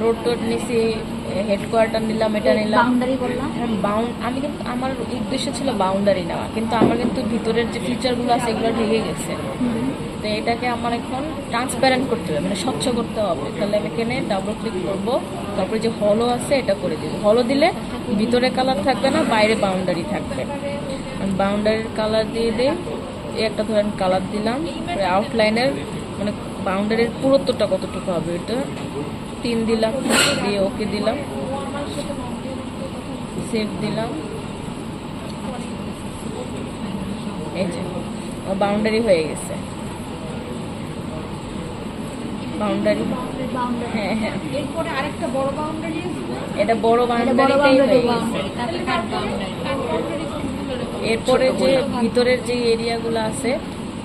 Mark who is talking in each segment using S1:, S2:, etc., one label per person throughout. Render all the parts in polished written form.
S1: Road towed নিছি, headquarter নিলাম, এটা নিলাম।
S2: বাউন্ডারি করলাম।
S1: আমি কিন্তু আমার উদ্দেশ্য ছিল বাউন্ডারি নেওয়া, কিন্তু আমার কিন্তু ভিতরের যে ফিচারগুলো আছে এগুলো ঢেকে গেছে। তো এটাকে আমার এখন ট্রান্সপ্যারেন্ট করতে হবে, মানে স্বচ্ছ করতে হবে। তাহলে আমি এখানে ডাবল ক্লিক করব, তারপরে যে হলো আছে এটা করে দিব। হলো দিলে ভিতরে কালার থাকবে না, বাইরে বাউন্ডারি থাকবে। আমি বাউন্ডারির কালার দিয়ে দিই, এই একটা ধরেন কালার দিলাম। আউটলাইনের মানে বাউন্ডারির পুরুত্বটা কতটুকু হবে এটা 3 দিলাম, দিয়ে ওকে দিলাম, সেভ দিলাম। এই যে বাউন্ডারি হয়ে গেছে। বাউন্ডারি, হ্যাঁ হ্যাঁ,
S2: এরপরে আরেকটা বড় বাউন্ডারি আছে,
S1: এটা বড় বাউন্ডারিটাই হয়ে গেছে। এরপরে যে ভিতরের যে এরিয়াগুলো আছে,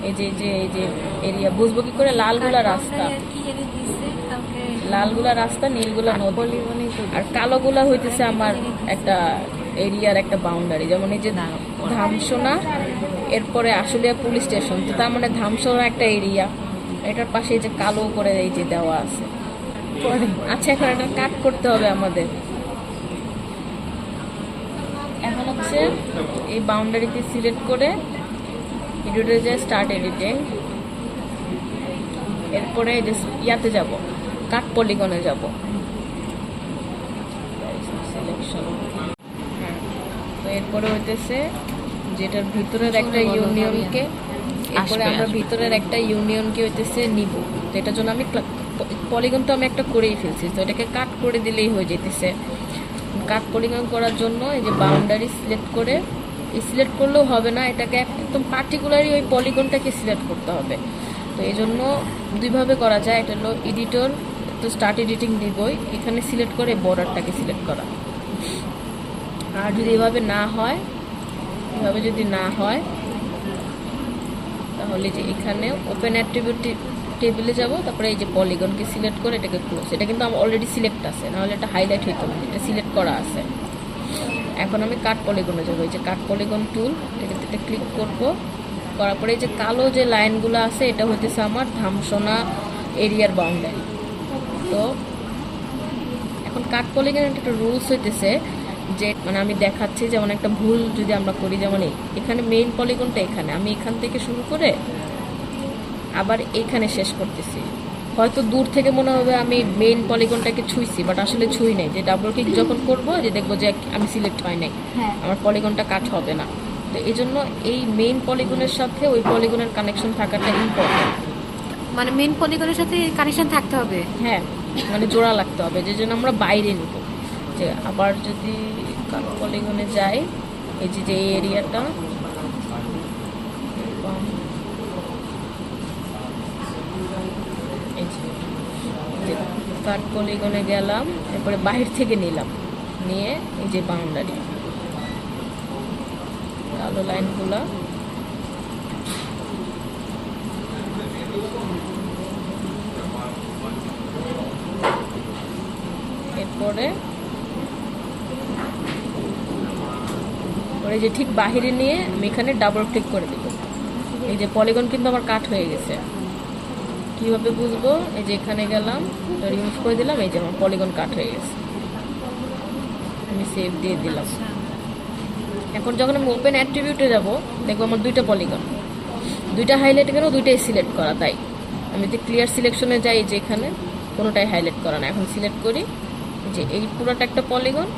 S1: এই যে এই যে এরিয়া বুঝবো কি করে? লালগুলা রাস্তা, লালগুলা রাস্তা, নীলগুলা নদী, আর কালোগুলা হইতেছে আমার একটা এরিয়ার একটা বাউন্ডারি। যেমন এই যে ধামসোনা, এরপরে আশুলিয়া পুলিশ স্টেশন, তো তার মানে ধামসোনা একটা এরিয়া। এটার পাশে এই যে কালো করে এই যে দেওয়া আছে। আচ্ছা, এখন এটা কাট করতে হবে আমাদের। এখন হচ্ছে এই বাউন্ডারিতে সিলেক্ট করে এডিটরে যায়, স্টার্ট এডিটিং। এরপরে ইয়াতে যাব, কাট পলিগনে যাব। সিলেকশন, হ্যাঁ। তো এরপরে হইতেছে যেটার ভিতরের একটা ইউনিয়নকে, এরপরে আমরা ভিতরের একটা ইউনিয়নকে হইতেছে নিব। তো এটার জন্য আমি পলিগন তো আমি একটা করেই ফেলছি, তো এটাকে কাট করে দিলেই হয়ে যেতেছে। কাট পলিগন করার জন্য এই যে বাউন্ডারি সিলেক্ট করে, সিলেক্ট করলেও হবে না, এটাকে একদম পার্টিকুলারই ওই পলিগনটাকে সিলেক্ট করতে হবে। তো এই জন্য দুইভাবে করা যায়। এটা হলো এডিটর, তো স্টার্ট এডিটিং দিবই, এখানে সিলেক্ট করে বর্ডারটাকে সিলেক্ট করা। আর যদি এভাবে না হয়, এভাবে যদি না হয়, তাহলে যে এখানে ওপেন অ্যাট্রিবিউট টেবিলে যাব, তারপরে এই যে পলিগনকে সিলেক্ট করে এটাকে ক্লোজ। এটা কিন্তু আমার অলরেডি সিলেক্ট আছে, নাহলে এটা হাইলাইট হইতো না, এটা সিলেক্ট করা আছে। এখন আমি কাট পলিগনে যাবো, এই যে কাট পলিগন টুল, এটাকে ক্লিক করব। করার পরে এই যে কালো যে লাইনগুলো আছে, এটা হইতেছে আমার ধামসোনা এরিয়ার বাউন্ডারি। তো এখন কাট পলিগনের একটা রুলস হইতেছে যে, মানে আমি দেখাচ্ছি, যেমন একটা ভুল যদি আমরা করি, যেমন এখানে মেইন পলিগনটা এখানে, আমি এখান থেকে শুরু করে আবার এখানে শেষ করতেছি। হয়তো দূর থেকে মনে হবে আমি মেইন পলিগনটাকে ছুঁইছি, বাট আসলে ছুঁই নাই। যে ডাবল ক্লিক যখন করব, যে দেখবো যে আমি সিলেক্ট হয় নাই, আমার পলিগনটা কাট হবে না। তো এই জন্য এই মেইন পলিগনের সাথে ওই পলিগনের কানেকশন থাকাটা ইম্পর্টেন্ট।
S2: মানে মেইন পলিগনের সাথে কানেকশন থাকতে হবে,
S1: হ্যাঁ, মানে জোড়া লাগতে হবে, যে জন্য আমরা বাইরে নিব। যে আবার যদি কাট পলিগনে যাই, এই যে এই এরিয়াটা, কাট পলিগনে গেলাম, এরপরে বাহির থেকে নিলাম, নিয়ে এই যে বাউন্ডারি কালো লাইনগুলা, এরপরে যে ঠিক বাহিরে নিয়ে আমি এখানে ডাবল ক্লিক করে দিব। এই যে পলিগন কিন্তু আমার কাট হয়ে গেছে। কিভাবে বুঝবো? এই যে এখানে গেলাম, রিমুভ করে দিলাম, এই যে আমার পলিগন কাট হয়ে গেছে। আমি সেভ দিয়ে দিলাম। এখন যখন আমি ওপেন অ্যাট্রিবিউটে যাব, দেখবো আমার দুইটা পলিগন, দুইটা হাইলাইট কেন, দুইটাই সিলেক্ট করা। তাই আমি যদি ক্লিয়ার সিলেকশনে যাই, যে এখানে কোনোটাই হাইলাইট করা না, এখন সিলেক্ট করি যে এই পুরোটা একটা পলিগন,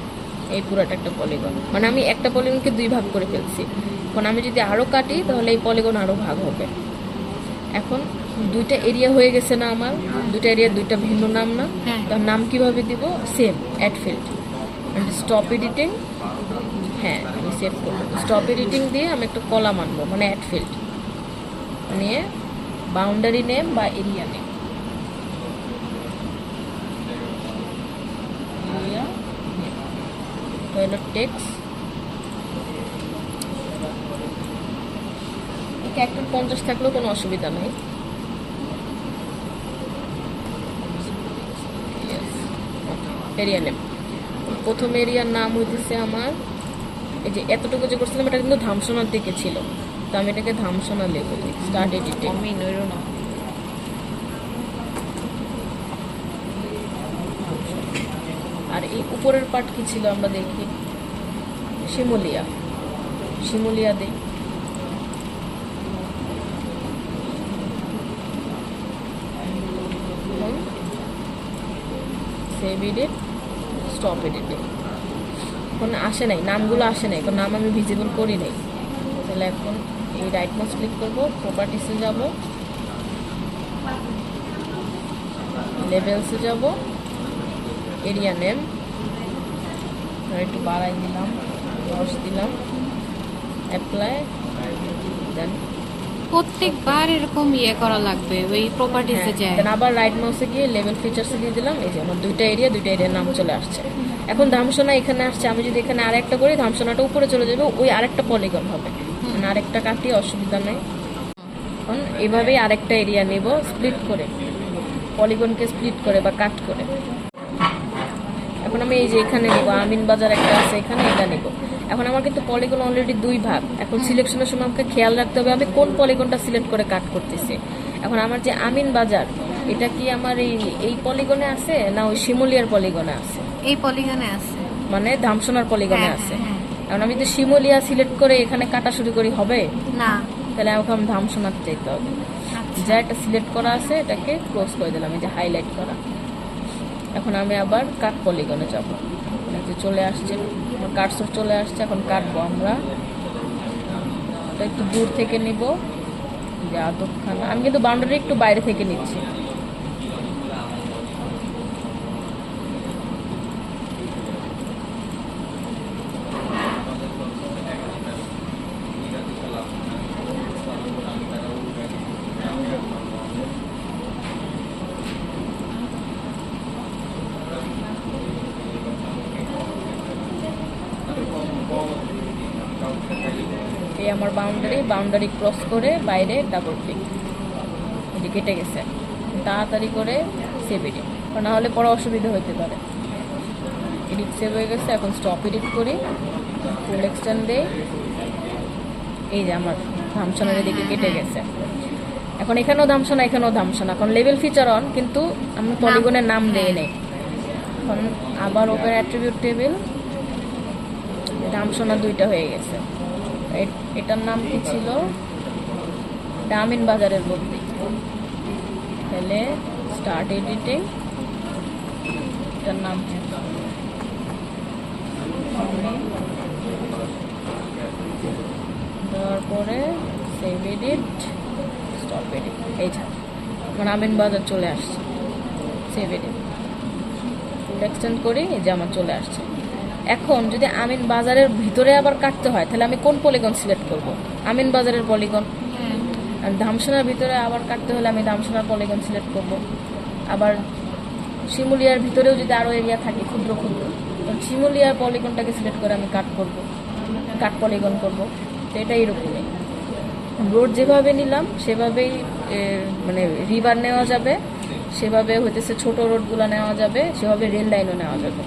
S1: এই পুরোটা একটা পলিগন, মানে আমি একটা পলিগনকে দুই ভাগ করে ফেলছি। এখন আমি যদি আরও কাটি, তাহলে এই পলিগন আরও ভাগ হবে। এখন দুইটা এরিয়া হয়ে গেছে না আমার, দুইটা এরিয়ার দুইটা ভিন্ন নাম না? তার নাম কিভাবে দিব? Same, add field, stop editing. হ্যাঁ, আমি সেভ করবো। স্টপ এডিটিং দিয়ে আমি একটা কলাম আনবো, মানে অ্যাড ফিল্ড নিয়ে বাউন্ডারি নেম বা এরিয়া নেম, হলো টেক্সট। একটা 50 থাকলেও কোনো অসুবিধা নেই। এরিয়া নেম, প্রথম এরিয়ার নাম হইতেছে আমার, এই যে এতটুকু যে করছিলাম এটা কিন্তু ধামসোনার দিকে ছিল, তো আমি এটাকে ধামসোনা লিখে দিই। স্টার্ট এডিটিং, এই উপরের পার্ট কি ছিল আমরা দেখি, শিমুলিয়া, শিমুলিয়া দিই। Save edit, stop editing. এখন আসে নাই, নামগুলো আসে নাই, কারণ নাম আমি ভিজিবল করি নাই। তাহলে এখন এই রাইট মাউস ক্লিক করবো, প্রপার্টিসে যাব, লেভেলসে যাব, এরিয়া নেম একটু বাড়াই দিলাম, 10 দিলাম, অ্যাপ্লাই, দেন
S2: প্রত্যেকবার এরকম করা লাগবে ওই প্রপার্টিসে যায়।
S1: দেন আবার রাইট মাউসে গিয়ে লেভেল ফিচার্সে দিয়ে দিলাম। এই যে আমার দুইটা এরিয়ার নাম চলে আসছে। এখন ধামসোনা এখানে আসছে, আমি যদি এখানে আরেকটা করি ধামসোনাটা উপরে চলে যাবে, ওই আরেকটা পলিগন হবে, মানে আরেকটা কাটি, অসুবিধা নেই। এখন এভাবেই আরেকটা এরিয়া নেব, স্প্লিট করে, পলিগনকে স্প্লিট করে বা কাট করে। এখন আমি এই যে এখানে নেব, আমিন বাজার একটা আছে এখানে, এটা নেব। এখন আমার কিন্তু পলিগন অলরেডি 2 ভাগ। এখন সিলেকশনের সময় আমাকে খেয়াল রাখতে হবে আমি কোন পলিগনটা সিলেক্ট করে কাট করতেছি। এখন আমার যে আমিন বাজার, এটা কি আমার এই পলিগনে আছে না ওই শিমুলিয়ার পলিগনে আছে?
S2: এই পলিগনে আছে,
S1: মানে ধামসোনার পলিগনে
S2: হ্যাঁ,
S1: আছে।
S2: হ্যাঁ।
S1: এখন আমি তো শিমুলিয়া সিলেক্ট করে এখানে কাটা শুরু করি, হবে?
S2: না।
S1: তাহলে আমাকে আমি ধামসোনার চাইতে হবে।
S2: আচ্ছা।
S1: যা একটা সিলেক্ট করা আছে এটাকে ক্লোজ করে দিলাম, এই যে হাইলাইট করা। এখন আমি আবার কাট পলিগনে যাব, যে চলে আসছে আমার কাটসর চলে আসছে। এখন কাটবো আমরা, এটা একটু দূর থেকে নিব, যে আদবখানা। আমি কিন্তু বাউন্ডারি একটু বাইরে থেকে নিচ্ছি। এই আমার বাউন্ডারি ক্রস করে বাইরে ডাবল ক্লিক, এটি কেটে গেছে। তাড়াতাড়ি করে সেভ এডিট, না হলে পরে অসুবিধা হতে পারে। এডিট সেভ হয়ে গেছে, এখন স্টপ এডিট করি, ফুল এক্সটেন্ড দেই। এই যে আমার ধামসোনার এদিকে কেটে গেছে। এখন এখানেও ধামসোনা, এখানেও ধামসোনা। এখন লেভেল ফিচার অন, কিন্তু আমি পলিগনের নাম দেই নেই। এখন আবার ওপেন অ্যাট্রিবিউট টেবিল, ধামসোনা 2টা হয়ে গেছে। এটার নাম কি ছিল? আমিন বাজারের বদলি। তাহলে স্টার্ট এডিটিং, এটার নাম দেওয়ার পরে সেভ এডিট, স্টপ এডিট। এই যে আমার আমিন বাজার চলে আসছে। সেভ এডিট, ফুল এক্সটেন্ড করি, এই যে আমার চলে আসছে। এখন যদি আমিন বাজারের ভিতরে আবার কাটতে হয়, তাহলে আমি কোন পলিগন সিলেক্ট করব? আমিন বাজারের পলিগন। আর ধামসোনার ভিতরে আবার কাটতে হলে আমি ধামসোনার পলিগন সিলেক্ট করব। আবার শিমুলিয়ার ভিতরেও যদি আরও এরিয়া থাকে ক্ষুদ্র ক্ষুদ্র, তখন শিমুলিয়ার পলিগনটাকে সিলেক্ট করে আমি কাট পলিগন করব। তো এটা এরকমই, রোড যেভাবে নিলাম সেভাবেই মানে রিভার নেওয়া যাবে, সেভাবে হইতেছে ছোট রোডগুলো নেওয়া যাবে, সেভাবে রেল লাইনও নেওয়া যাবে।